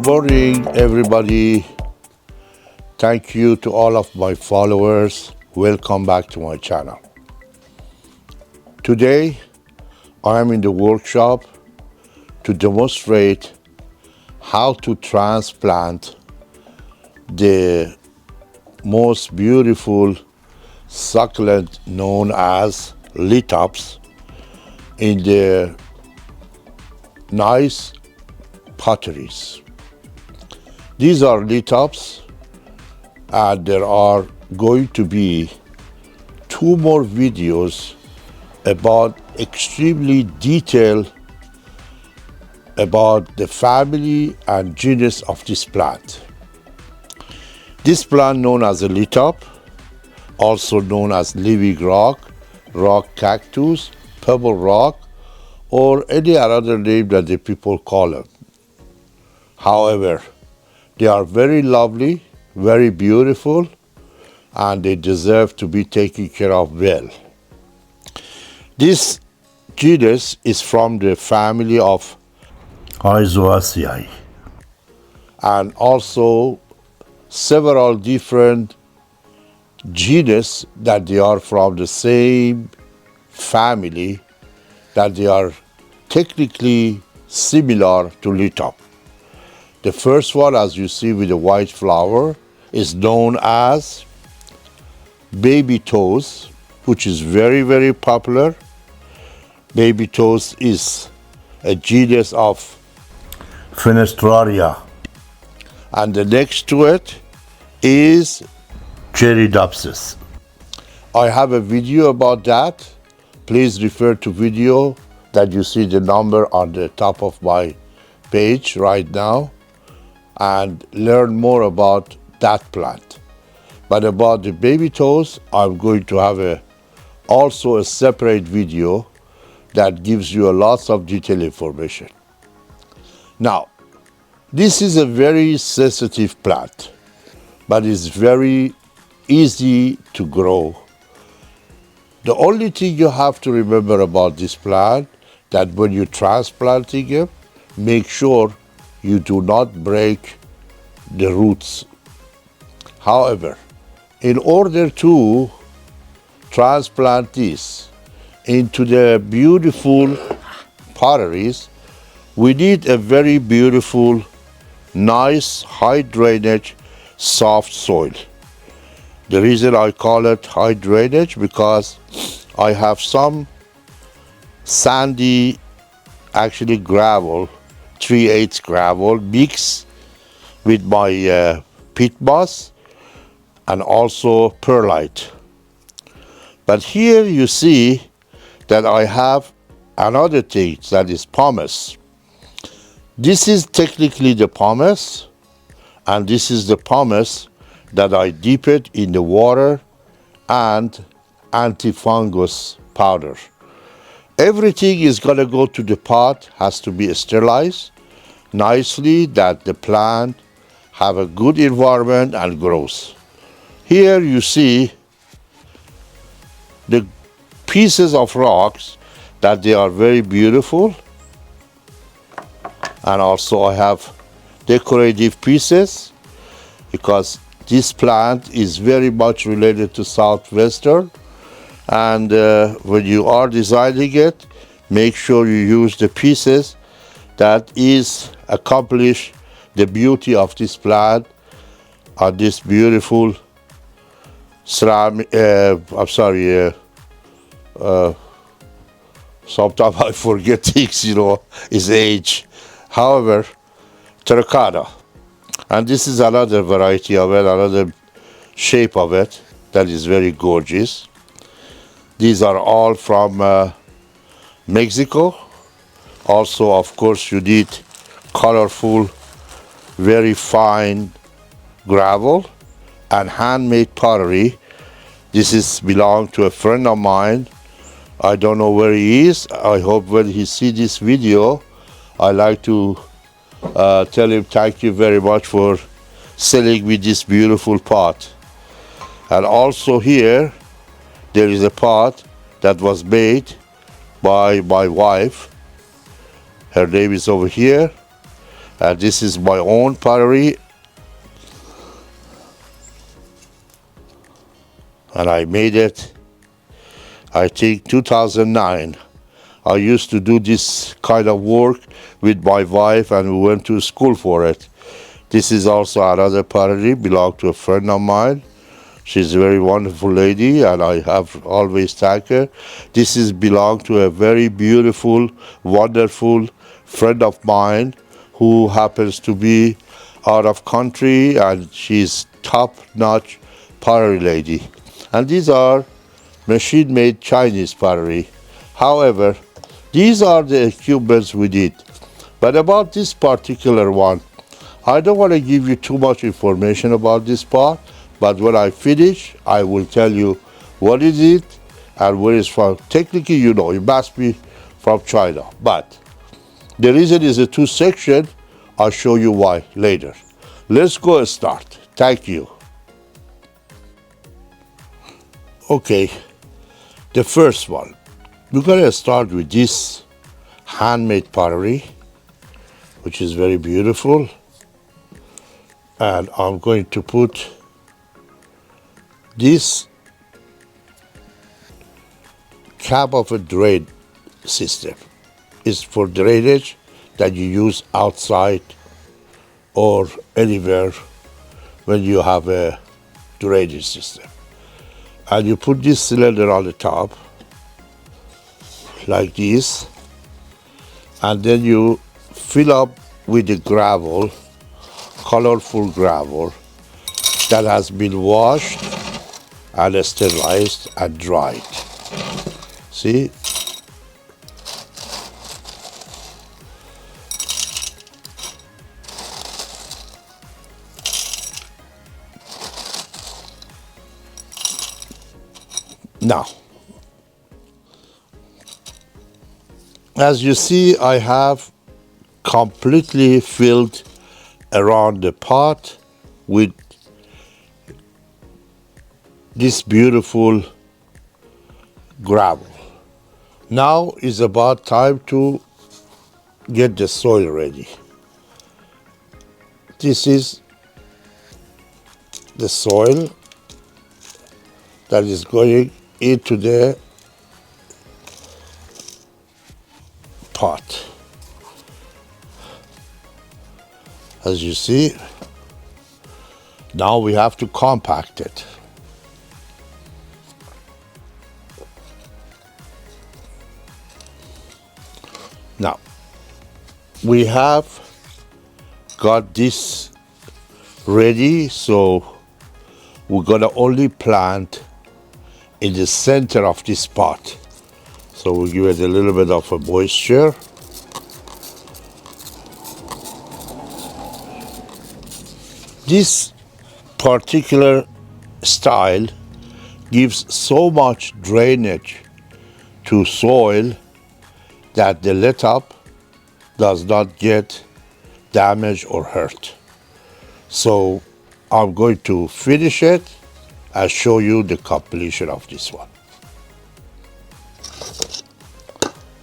morning, everybody. Thank you to all of my followers. Welcome back to my channel. Today, I am in the workshop to demonstrate how to transplant the most beautiful succulent known as Lithops in the nice potteries. These are Lithops, and there are going to be 2 more videos about extremely detailed about the family and genus of this plant. This plant known as a Lithop, also known as living rock, rock cactus, pebble rock, or any other name that the people call it. However, they are very lovely, very beautiful, and they deserve to be taken care of well. This genus is from the family of Isoaceae, and also several different genus that they are from the same family, that they are technically similar to Lithop. The first one, as you see with the white flower, is known as baby toes, which is very, very popular. Baby toes is a genus of Fenestraria. And the next to it is Geridopsis. I have a video about that. Please refer to video that you see the number on the top of my page right now and learn more about that plant. But about the baby toes, I'm going to have also a separate video that gives you lots of detailed information. Now, this is a very sensitive plant, but it's very easy to grow. The only thing you have to remember about this plant, that when you're transplanting it, make sure you do not break the roots. However, in order to transplant this into the beautiful potteries, we need a very beautiful, nice, high drainage, soft soil. The reason I call it high drainage because I have some sandy, actually gravel, 3/8 gravel mixed with my peat moss and also perlite. But here you see that I have another thing, that is pumice. This is technically the pumice, and this is the pumice that I dip it in the water and antifungus powder. Everything is going to go to the pot, has to be sterilized nicely, that the plant have a good environment and grows. Here you see the pieces of rocks that they are very beautiful, and also I have decorative pieces because this plant is very much related to southwestern, and when you are designing it, make sure you use the pieces that is accomplish the beauty of this plant on this beautiful ceramic. Sometimes I forget things, is age. However, terracotta. And this is another variety of it, another shape of it that is very gorgeous. These are all from Mexico. Also, of course, you need colorful, very fine gravel and handmade pottery. This is belong to a friend of mine. I don't know where he is. I hope when he see this video, I like to tell him thank you very much for selling me this beautiful pot. And also here, there is a pot that was made by my wife. Her name is over here. This is my own pottery, and I made it, I think, 2009. I used to do this kind of work with my wife, and we went to school for it. This is also another pottery, belonged to a friend of mine. She's a very wonderful lady, and I have always thanked her. This is belong to a very beautiful, wonderful friend of mine who happens to be out of country, and she's top-notch pottery lady. And these are machine-made Chinese pottery. However, these are the equipments we need. But about this particular one, I don't want to give you too much information about this part, but when I finish, I will tell you what is it and where it's from. Technically, you know, it must be from China. But the reason is a two-section. I'll show you why later. Let's go and start. Thank you. Okay, the first one. We're going to start with this handmade pottery, which is very beautiful. And I'm going to put this cap of a drain system. It's for drainage that you use outside or anywhere when you have a drainage system. And you put this cylinder on the top like this, and then you fill up with the gravel, colorful gravel that has been washed and sterilized and dried. See? Now, as you see, I have completely filled around the pot with this beautiful gravel. Now is about time to get the soil ready. This is the soil that is going into the pot. As you see, now we have to compact it. Now, we have got this ready, so we're gonna only plant in the center of this pot. So we'll give it a little bit of a moisture. This particular style gives so much drainage to soil that the Lithops does not get damaged or hurt. So I'm going to finish it and show you the completion of this one.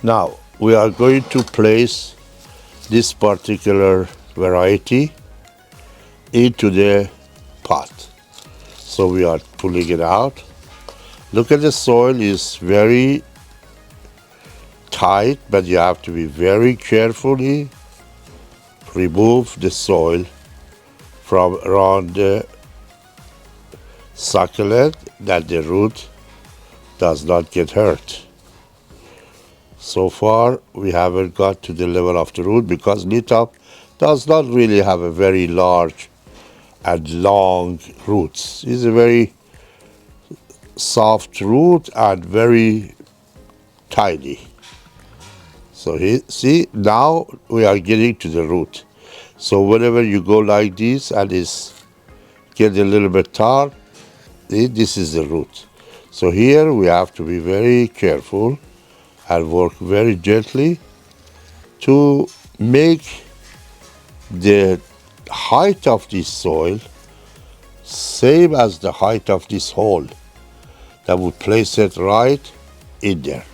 Now we are going to place this particular variety into the pot. So we are pulling it out. Look at the soil, is very tight, but you have to be very carefully remove the soil from around the succulent, that the root does not get hurt. So far we haven't got to the level of the root because Lithops does not really have a very large and long roots. It's a very soft root and very tiny. So here, see, now we are getting to the root. So whenever you go like this and it's get a little bit tart, see, this is the root. So here we have to be very careful and work very gently to make the height of this soil same as the height of this hole. That would place it right in there.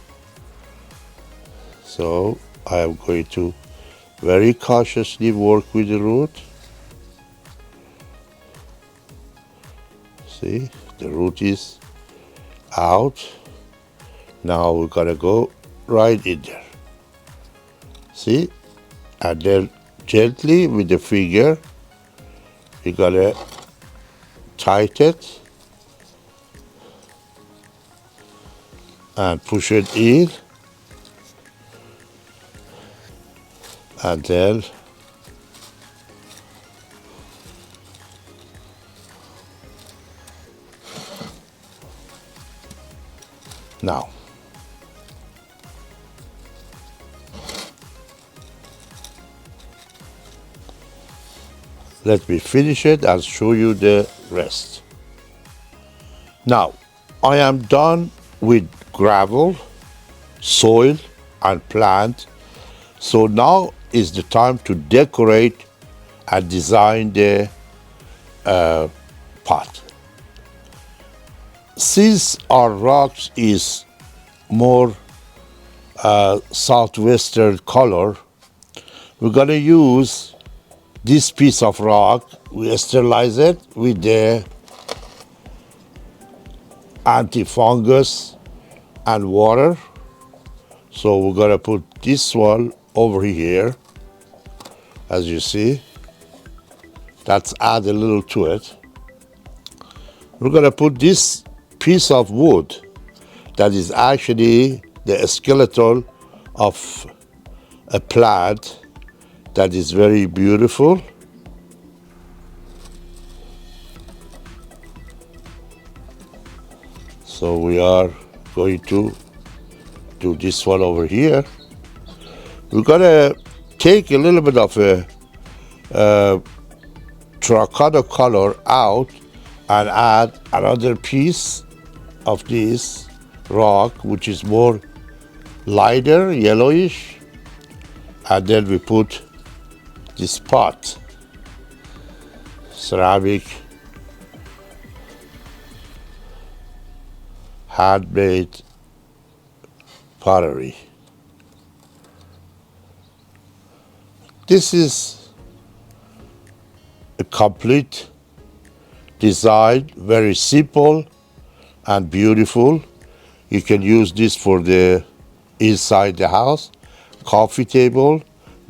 So I am going to Very cautiously work with the root. See, the root is out. Now we're gonna go right in there. See, and then gently with the finger, you're gonna tighten it and push it in, and then now. Let me finish it and show you the rest. Now, I am done with gravel, soil, and plant. So now is the time to decorate and design the pot. Since our rocks is more southwestern color, we're gonna use this piece of rock. We sterilize it with the anti-fungus and water. So we're gonna put this one over here, as you see. Let's add a little to it. We're gonna put this piece of wood that is actually the skeleton of a plant that is very beautiful. So we are going to do this one over here. We're gonna take a little bit of a terracotta color out and add another piece of this rock, which is more lighter, yellowish, and then we put this pot, ceramic, handmade pottery. This is a complete design, very simple and beautiful. You can use this for the inside the house, coffee table,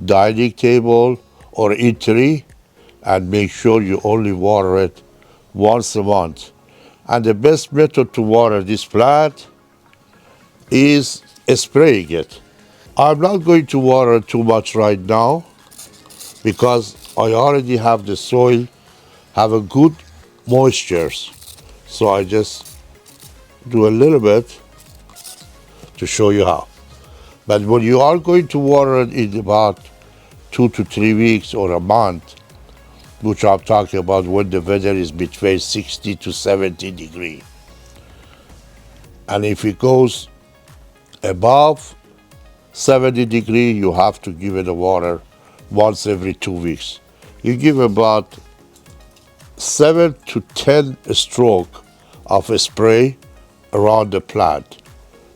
dining table, or eatery, and make sure you only water it once a month. And the best method to water this plant is spraying it. I'm not going to water too much right now because I already have the soil have a good moistures. So I just do a little bit to show you how. But when you are going to water it in about 2 to 3 weeks or a month, which I'm talking about when the weather is between 60 to 70 degrees. And if it goes above 70 degrees, you have to give it a water once every 2 weeks. You give about 7 to 10 stroke of a spray around the plant.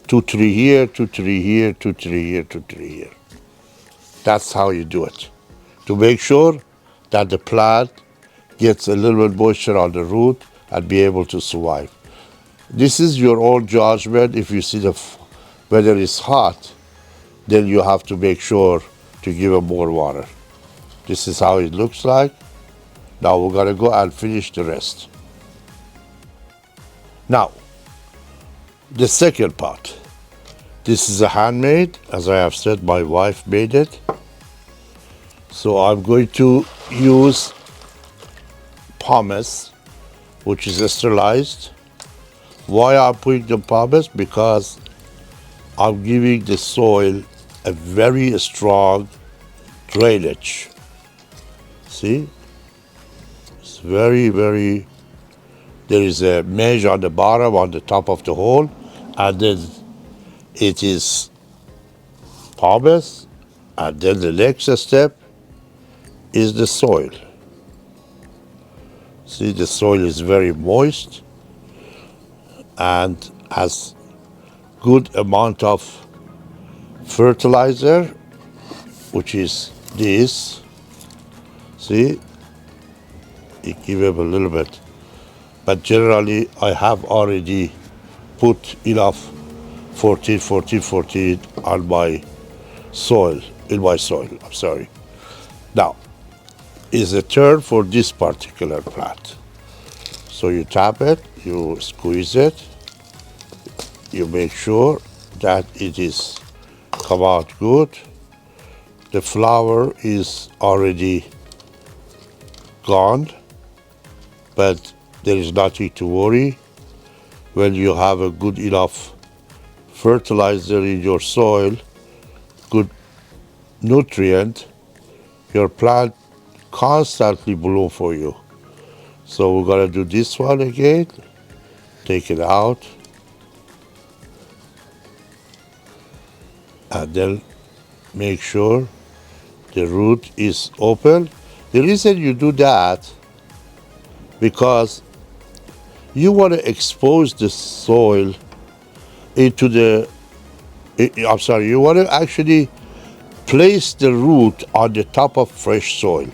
2, 3 here, 2, 3 here, 2, 3 here, 2, 3 here. That's how you do it. To make sure that the plant gets a little bit moisture on the root and be able to survive. This is your own judgment. If you see the weather is hot, then you have to make sure to give it more water. This is how it looks like. Now we're gonna go and finish the rest. Now, the second pot. This is a handmade. As I have said, my wife made it. So I'm going to use pumice, which is sterilized. Why I'm putting the pumice? Because I'm giving the soil a very strong drainage. See? It's very, very, there is a mesh on the bottom, on the top of the hole, and then it is pumice, and then the next step is the soil. See, the soil is very moist and has good amount of fertilizer, which is this. See, it give up a little bit, but generally I have already put enough 14 on my soil, in my soil, I'm sorry. Now, is a turn for this particular plant. So you tap it, you squeeze it, you make sure that it is come out good. The flower is already gone, but there is nothing to worry. When you have a good enough fertilizer in your soil, good nutrient, your plant constantly bloom for you. So we're gonna do this one again. Take it out, and then make sure the root is open. The reason you do that, because you want to expose the soil into the, I'm sorry, you want to actually place the root on the top of fresh soil.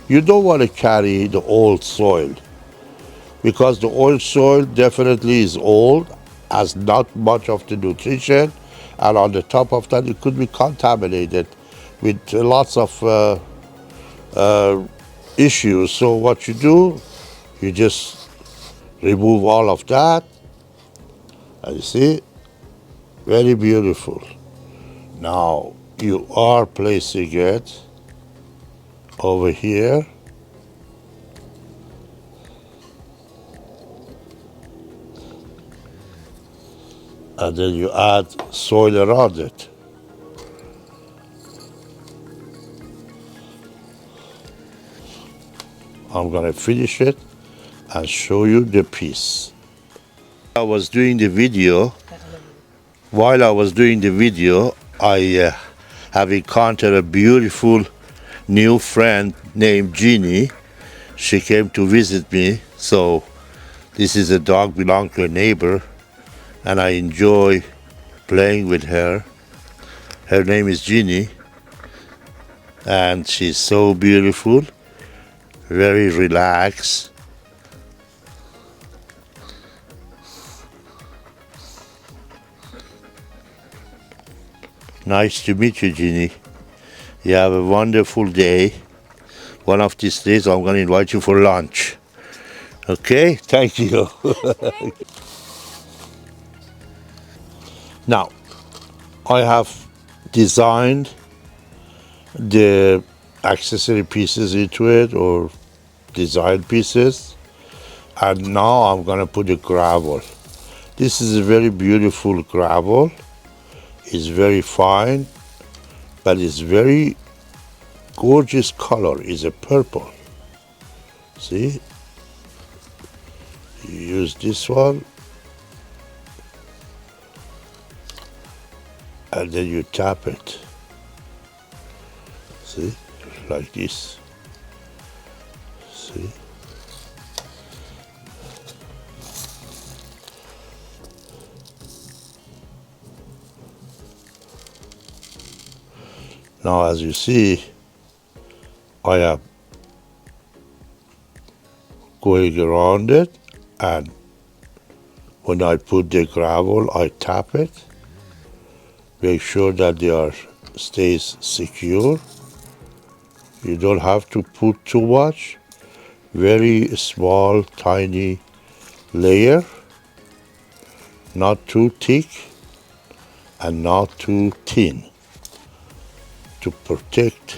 You don't want to carry the old soil, because the old soil definitely is old, has not much of the nutrition, and on the top of that it could be contaminated with lots of issues. So what you do, you just remove all of that, and you see, very beautiful. Now you are placing it over here, and then you add soil around it. I'm gonna finish it and show you the piece. I was doing the video. While I was doing the video, I have encountered a beautiful new friend named Jeannie. She came to visit me. So this is a dog belonging to a neighbor, and I enjoy playing with her. Her name is Jeannie, and she's so beautiful, very relaxed. Nice to meet you, Jeannie. You have a wonderful day. One of these days I'm going to invite you for lunch. Okay? Thank you. Now, I have designed the accessory pieces into it, or design pieces, and now I'm going to put the gravel. This is a very beautiful gravel. It's very fine, but it's very gorgeous color. It's a purple. See? You use this one, and then you tap it. See? Like this. See? Now, as you see, I am going around it, and when I put the gravel, I tap it, make sure that they are stays secure. You don't have to put too much, very small, tiny layer, not too thick and not too thin, to protect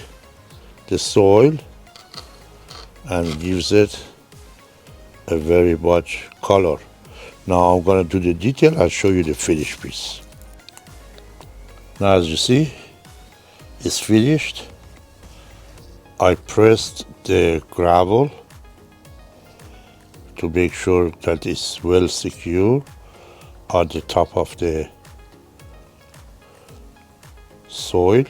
the soil and gives it a very much color. Now I'm going to do the detail. I'll show you the finished piece. Now, as you see, it's finished. I pressed the gravel to make sure that it's well secure on the top of the soil.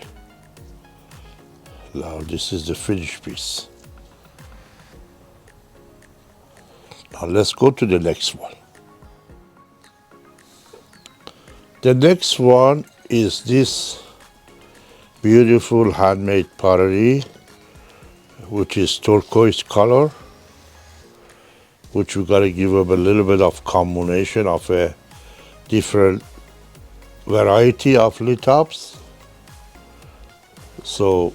Now this is the finished piece. Now let's go to the next one. The next one is this beautiful handmade pottery, which is turquoise color, which we got to give them a little bit of combination of a different variety of lithops. So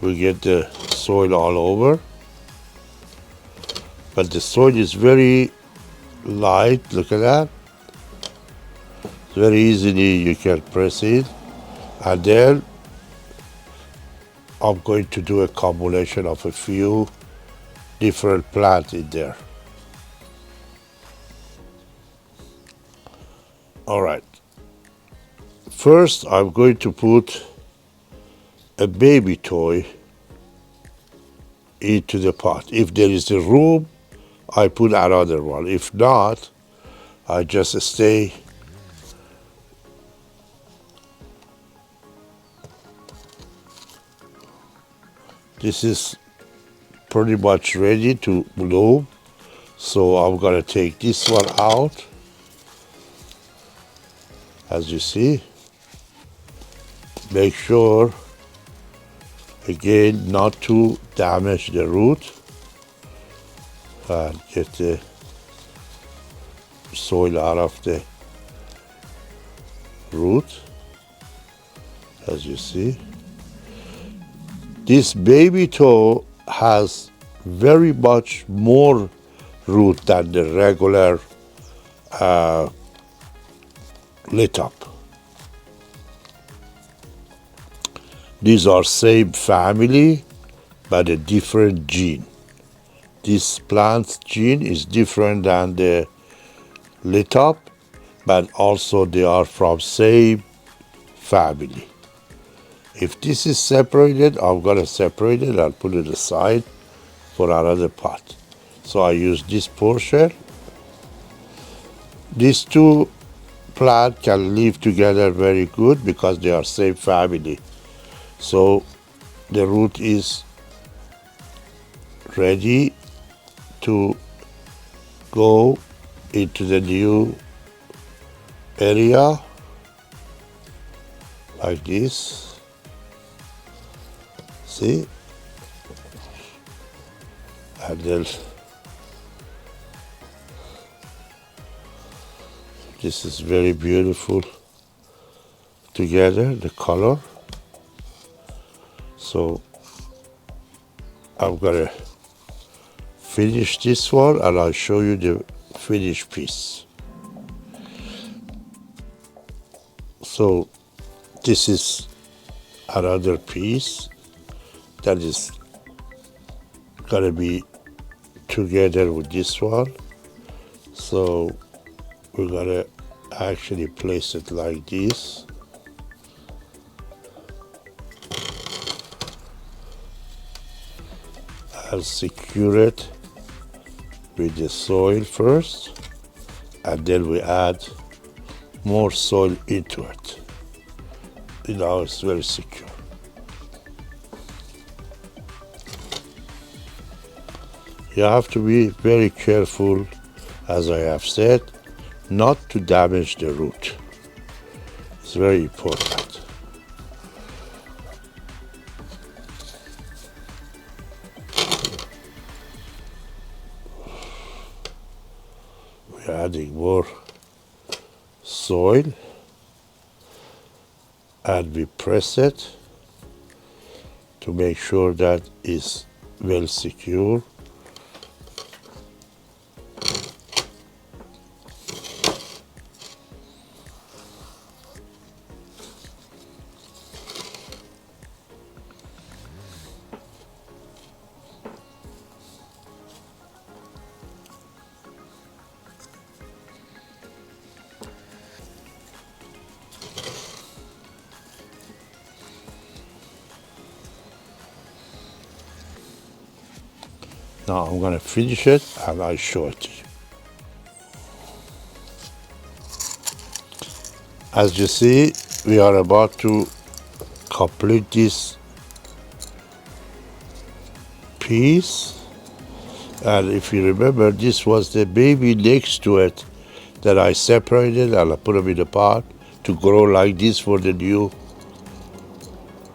we get the soil all over, but the soil is very light. Look at that. It's very easily you can press it, and then I'm going to do a combination of a few different plants in there. All right. First, I'm going to put a baby toy into the pot. If there is a room, I put another one. If not, I just stay this is pretty much ready to bloom. So I'm gonna take this one out, as you see. Make sure, again, not to damage the root and get the soil out of the root, as you see. This baby toe has very much more root than the regular lithop. These are same family, but a different gene. This plant's gene is different than the lithop, but also they are from same family. If this is separated, I'm gonna separate it and put it aside for another pot. So I use this portion. These two plants can live together very good because they are same family. So the root is ready to go into the new area like this. See? And then this is very beautiful together, the color. So I'm gonna finish this one and I'll show you the finished piece. So this is another piece that is gonna be together with this one. So we're gonna actually place it like this. I'll secure it with the soil first, and then we add more soil into it. Now it's very secure. You have to be very careful, as I have said, not to damage the root. It's very important. We're adding more soil and we press it to make sure that it's well secure. Now I'm going to finish it and I'll show it to you. As you see, we are about to complete this piece. And if you remember, this was the baby next to it that I separated and I put them in the pot. to grow like this for the new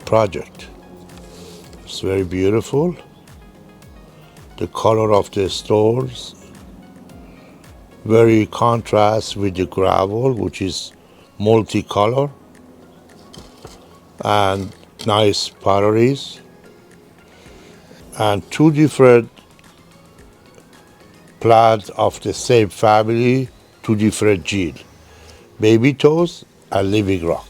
project. It's very beautiful. The color of the stones very contrast with the gravel, which is multicolor, and nice potteries, and two different plants of the same family, two different genes, baby toes and living rock.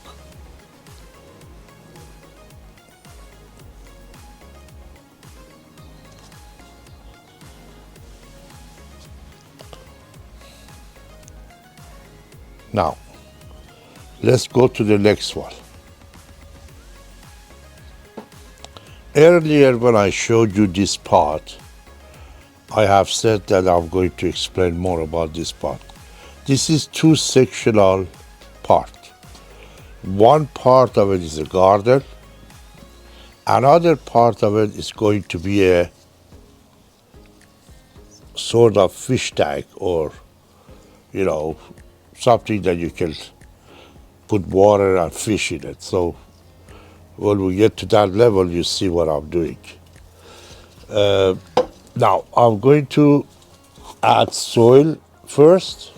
Now, let's go to the next one. Earlier when I showed you this part, I have said that I'm going to explain more about this part. This is two sectional part. One part of it is a garden. Another part of it is going to be a sort of fish tank, or, something that you can put water and fish in it. So when we get to that level, you see what I'm doing. Now, I'm going to add soil first.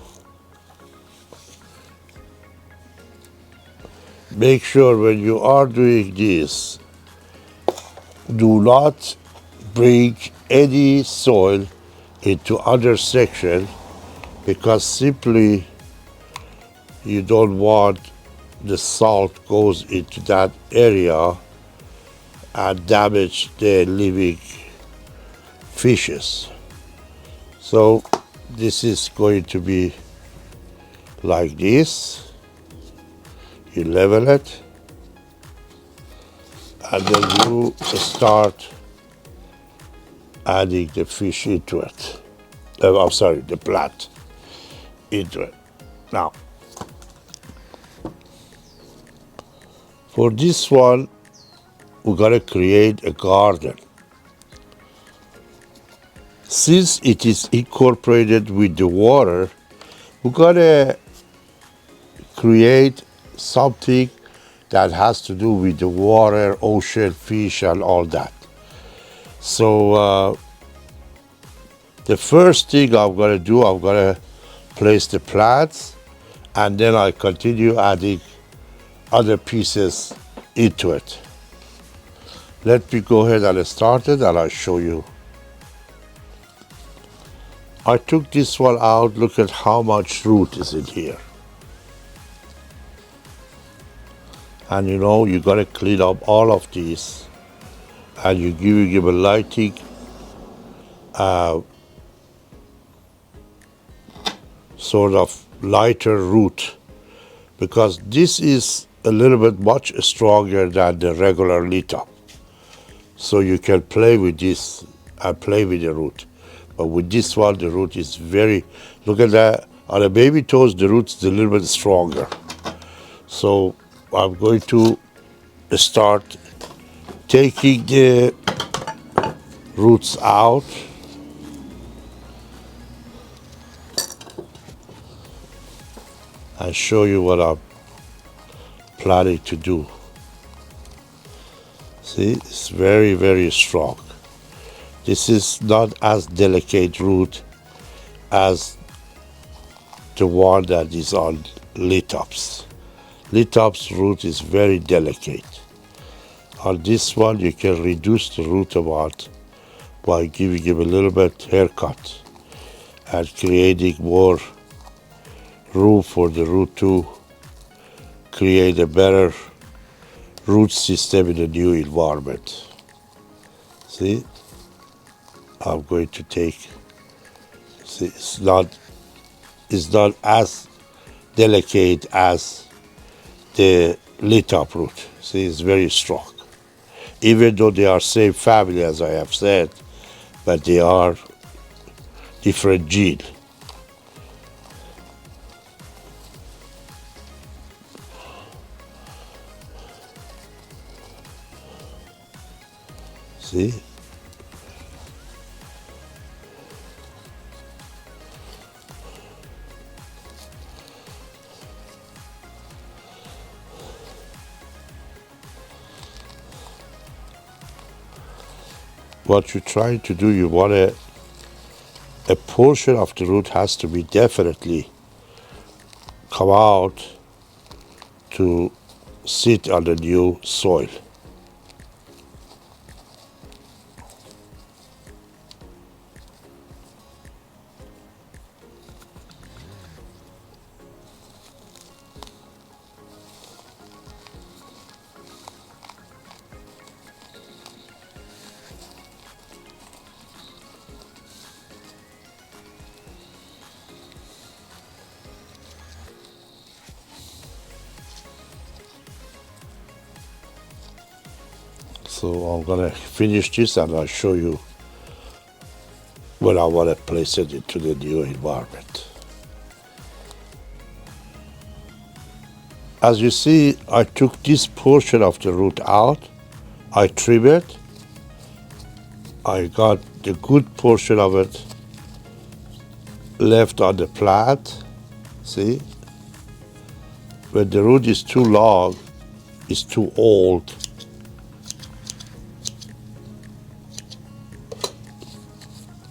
Make sure when you are doing this, do not bring any soil into other section, because simply you don't want the salt goes into that area and damage the living fishes. So this is going to be like this. You level it, and then you start adding the fish into it. I'm sorry, the plant into it. Now, for this one, we're gonna create a garden. Since it is incorporated with the water, we're gonna create something that has to do with the water, ocean, fish, and all that. So the first thing I'm gonna do, I'm gonna place the plants, and then I continue adding other pieces into it. Let me go ahead and start it, and I'll show you. I took this one out. Look at how much root is in here. And you gotta clean up all of these, and you give a lighting sort of lighter root, because this is a little bit much stronger than the regular Lithop. So you can play with this and play with the root. But with this one, the root is very, look at that, on the baby toes, the root is a little bit stronger. So I'm going to start taking the roots out. And show you what I'm planning to do. See, it's very, very strong. This is not as delicate root as the one that is on Lithops. Lithops root is very delicate. On this one, you can reduce the root amount by giving him a little bit haircut and creating more room for the root to create a better root system in a new environment. See, I'm going to take, see, it's not as delicate as the Lithop root. See, it's very strong. Even though they are same family, as I have said, but they are different gene. See? what you're trying to do, you want a portion of the root has to be definitely come out to sit on the new soil. So I'm gonna finish this and I'll show you when I want to place it into the new environment. As you see, I took this portion of the root out, I trimmed it, I got the good portion of it left on the plant. See, when the root is too long, it's too old,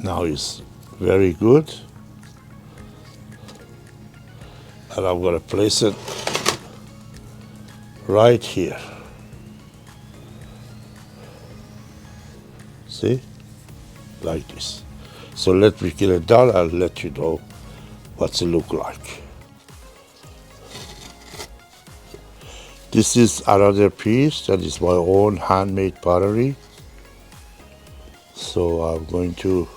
now it's very good, and I'm going to place it right here. See, like this. So let me get it done. I'll let you know what's it look like. This is another piece that is my own handmade pottery. So I'm going to,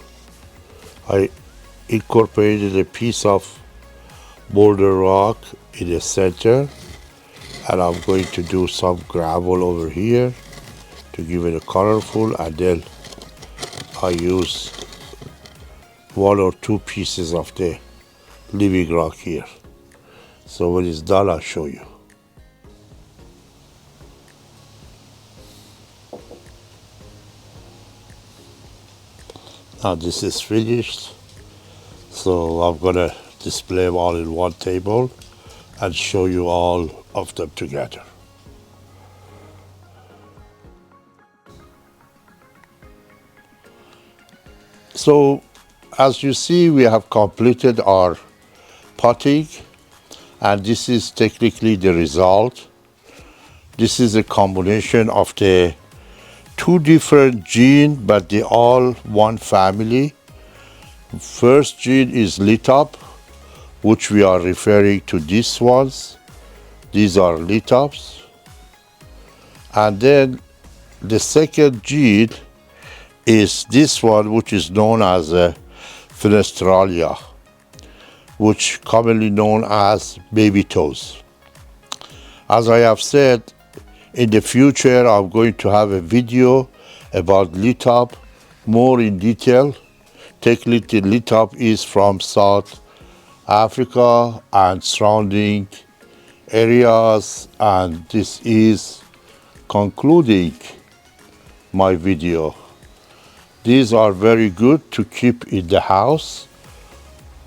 I incorporated a piece of boulder rock in the center, and I'm going to do some gravel over here to give it a colorful, and then I use one or two pieces of the living rock here. So when it's done, I'll show you. Now this is finished, so I'm gonna display them all in one table and show you all of them together. So as you see, we have completed our potting, and this is technically the result. This is a combination of the two different genes, but they all one family. First gene is Lithops, which we are referring to these ones. These are Lithops. And then the second gene is this one, which is known as Fenestralia, which commonly known as baby toes. As I have said, in the future I'm going to have a video about Lithops more in detail. Technically, Lithops is from South Africa and surrounding areas, and this is concluding my video. These are very good to keep in the house,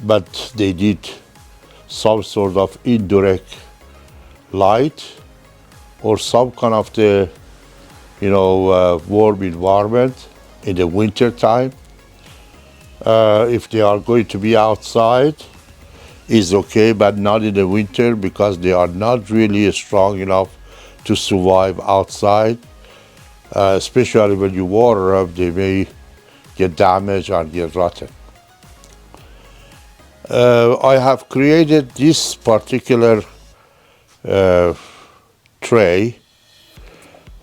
but they need some sort of indirect light or some kind of the warm environment in the winter time. If they are going to be outside, is okay, but not in the winter, because they are not really strong enough to survive outside. Especially when you water them, they may get damaged and get rotten. I have created this particular tray,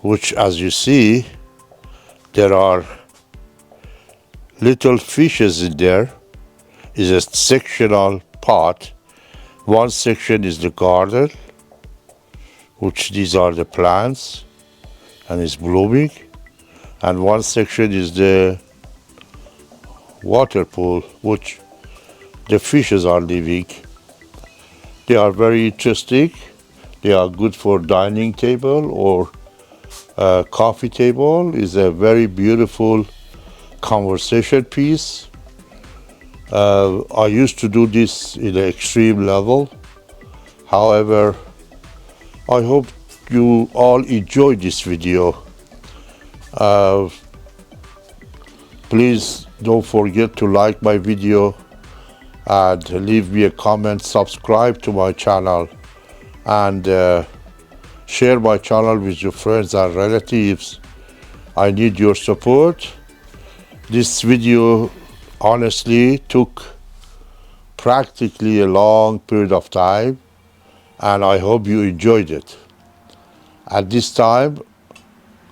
which, as you see, there are little fishes in there. Is a sectional pot. One section is the garden, which these are the plants and is blooming, and one section is the water pool, which the fishes are living. They are very interesting. They are good for dining table or coffee table. Is a very beautiful conversation piece. I used to do this in the extreme level. However, I hope you all enjoyed this video. Please don't forget to like my video and leave me a comment, subscribe to my channel, and share my channel with your friends and relatives. I need your support. This video honestly took practically a long period of time, and I hope you enjoyed it. At this time,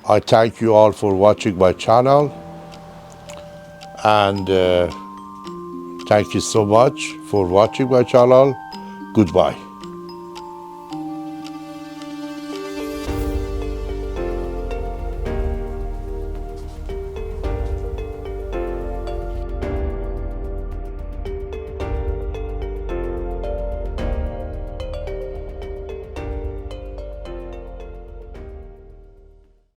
I thank you all for watching my channel, and thank you so much for watching my channel. Goodbye.